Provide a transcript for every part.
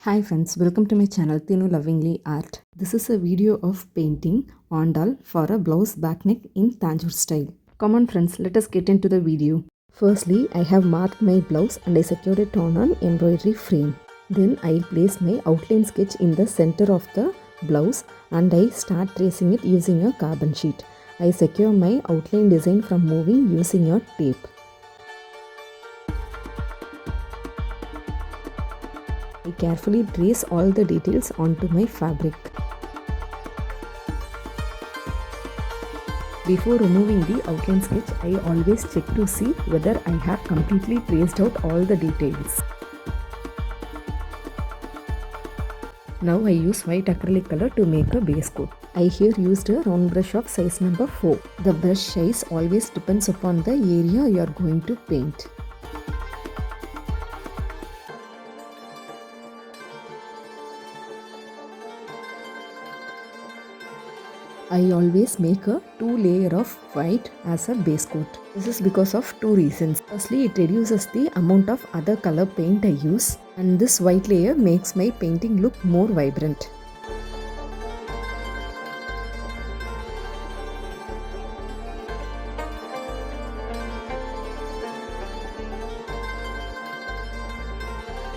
Hi friends, welcome to my channel Tinu Lovingly Art. This is a video of painting Andal for a blouse back neck in Tanjore style. Come on friends, let us get into the video. Firstly, I have marked my blouse and I secured it on an embroidery frame. Then I place my outline sketch in the center of the blouse and I start tracing it using a carbon sheet. I secure my outline design from moving using a tape. I carefully trace all the details onto my fabric. Before removing the outline sketch, I always check to see whether I have completely traced out all the details. Now I use white acrylic color to make a base coat. I here used a round brush of size number 4. The brush size always depends upon the area you are going to paint. I always make a 2 layer of white as a base coat. This is because of 2 reasons. Firstly, it reduces the amount of other color paint I use, and this white layer makes my painting look more vibrant.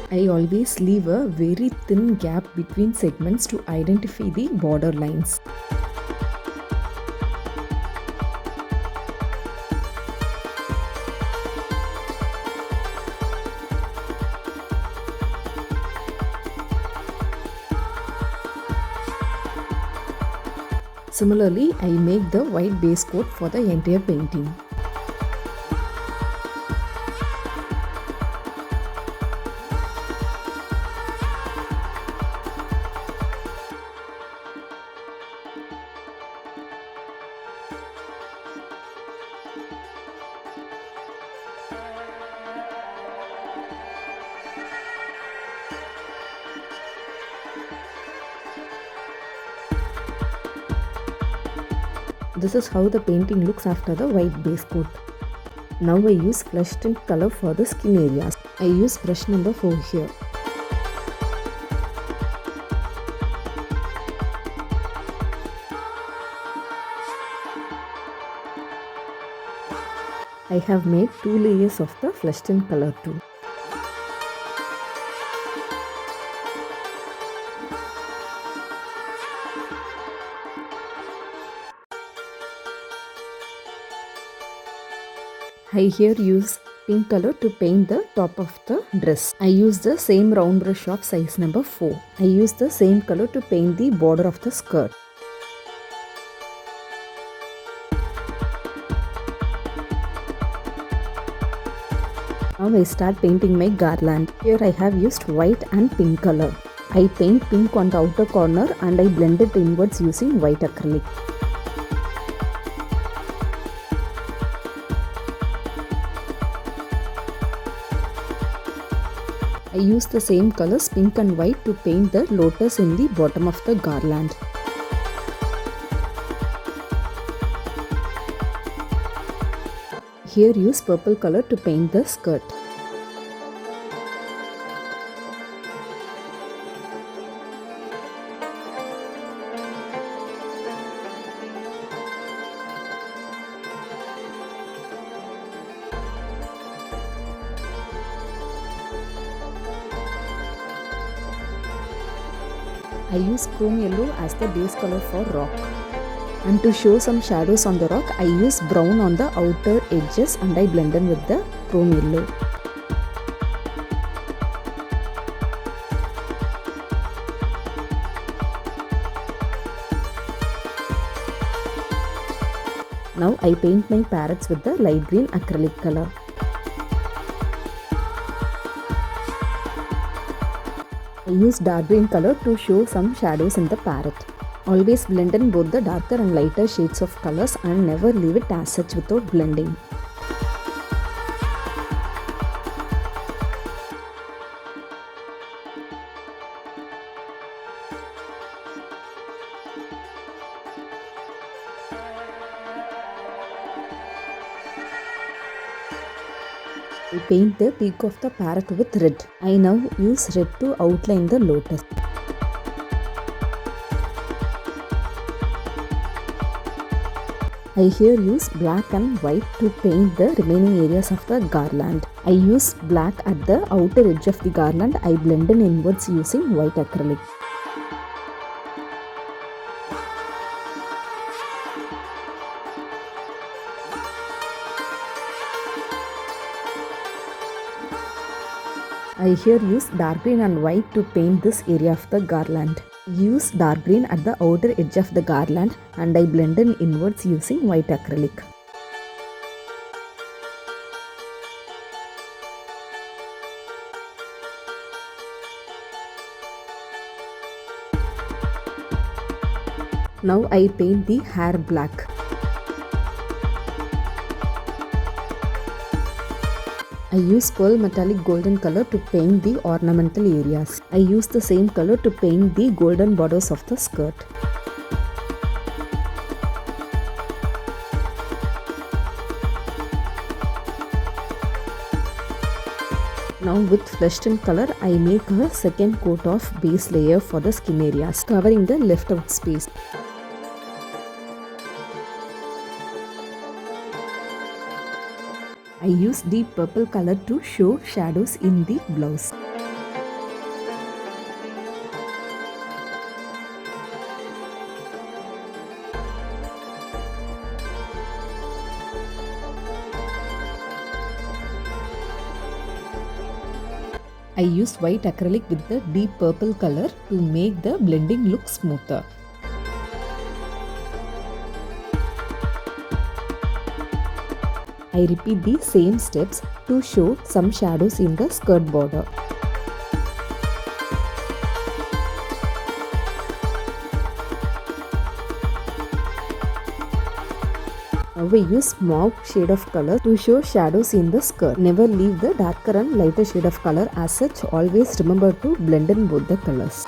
I always leave a very thin gap between segments to identify the border lines. Similarly, I make the white base coat for the entire painting. This is how the painting looks after the white base coat. Now I use flesh tint color for the skin areas. I use brush number 4 here. I have made 2 layers of the flesh tint color too. I here use pink color to paint the top of the dress. I use the same round brush of size number 4. I use the same color to paint the border of the skirt. Now I start painting my garland. Here I have used white and pink color. I paint pink on the outer corner and I blend it inwards using white acrylic. I use the same colors pink and white to paint the lotus in the bottom of the garland. Here use purple color to paint the skirt. I use chrome yellow as the base color for rock. And to show some shadows on the rock, I use brown on the outer edges and I blend in with the chrome yellow. Now I paint my parrots with the light green acrylic color. I use dark green color to show some shadows in the parrot. Always blend in both the darker and lighter shades of colors and never leave it as such without blending. I paint the peak of the parrot with red. I now use red to outline the lotus. I here use black and white to paint the remaining areas of the garland. I use black at the outer edge of the garland. I blend in inwards using white acrylic. I here use dark green and white to paint this area of the garland. Use dark green at the outer edge of the garland and I blend in inwards using white acrylic. Now I paint the hair black. I use pearl metallic golden color to paint the ornamental areas. I use the same color to paint the golden borders of the skirt. Now with flesh tint color, I make a second coat of base layer for the skin areas, covering the left out space. I use deep purple color to show shadows in the blouse. I use white acrylic with the deep purple color to make the blending look smoother. I repeat the same steps to show some shadows in the skirt border. Now we use mauve shade of color to show shadows in the skirt. Never leave the darker and lighter shade of color as such. Always remember to blend in both the colors.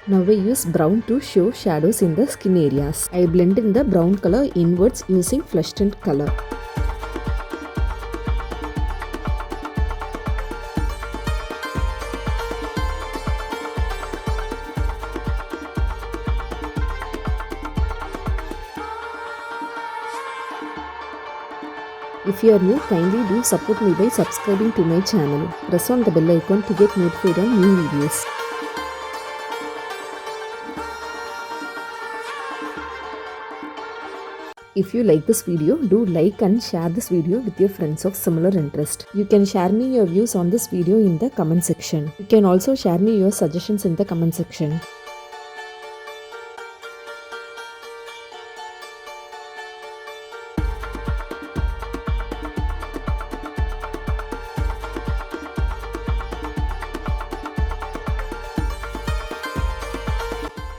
Now we use brown to show shadows in the skin areas. I blend in the brown color inwards using flesh tint color. If you are new, kindly do support me by subscribing to my channel. Press on the bell icon to get notified on new videos. If you like this video, do like and share this video with your friends of similar interest. You can share me your views on this video in the comment section. You can also share me your suggestions in the comment section.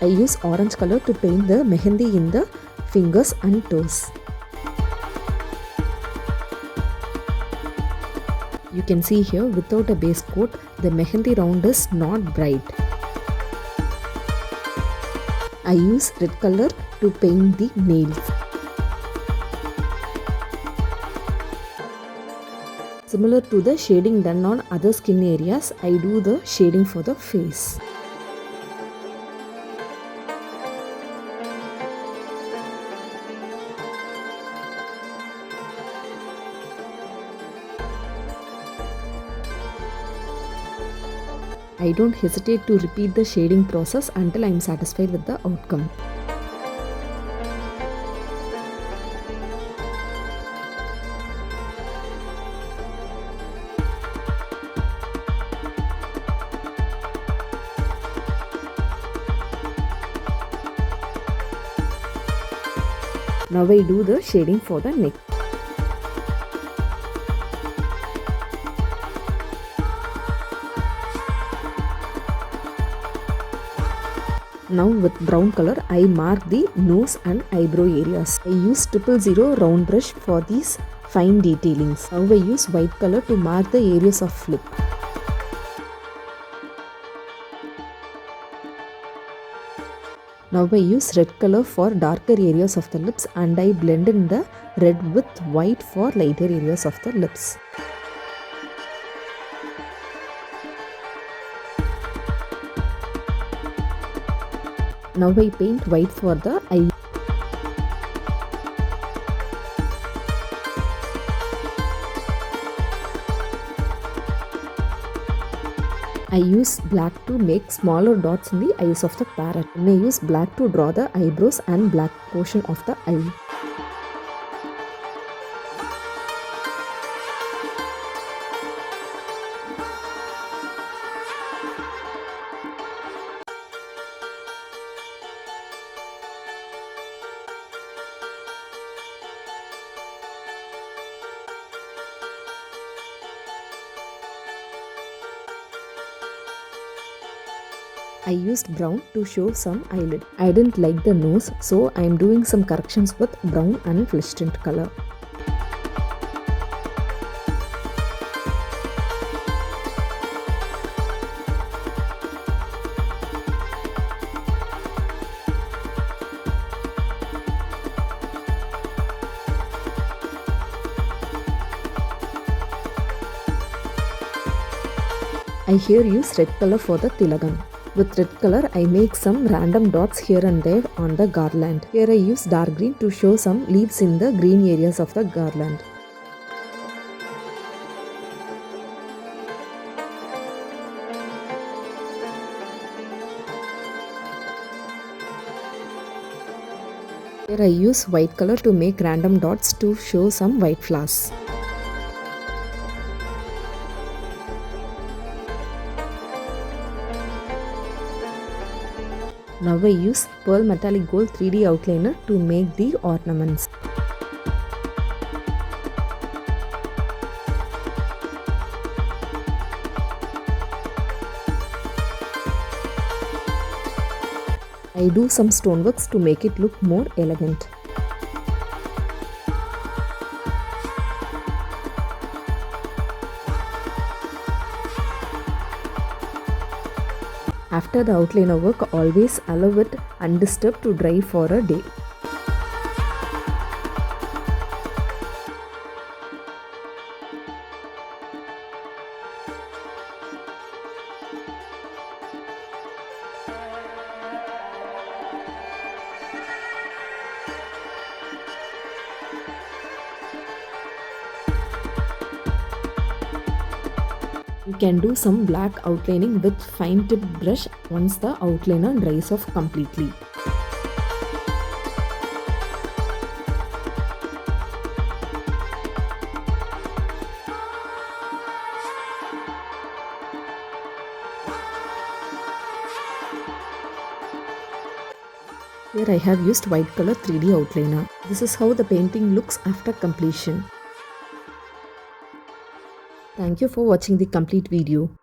I use orange color to paint the mehendi in the fingers and toes. You can see here without a base coat, the mehendi round is not bright. I use red color to paint the nails. Similar to the shading done on other skin areas, I do the shading for the face. I don't hesitate to repeat the shading process until I am satisfied with the outcome. Now I do the shading for the neck. Now with brown color, I mark the nose and eyebrow areas. I use 000 round brush for these fine detailings. Now I use white color to mark the areas of lip. Now I use red color for darker areas of the lips and I blend in the red with white for lighter areas of the lips. Now I paint white for the eye. I use black to make smaller dots in the eyes of the parrot. And I use black to draw the eyebrows and black portion of the eye. I used brown to show some eyelid. I didn't like the nose, so I am doing some corrections with brown and flesh tint color. I here use red color for the tilagam. With red color, I make some random dots here and there on the garland. Here I use dark green to show some leaves in the green areas of the garland. Here I use white color to make random dots to show some white flowers. Now I use pearl metallic gold 3D outliner to make the ornaments. I do some stoneworks to make it look more elegant. After the outliner work, always allow it undisturbed to dry for a day. You can do some black outlining with fine tip brush once the outliner dries off completely. Here I have used white color 3D outliner. This is how the painting looks after completion. Thank you for watching the complete video.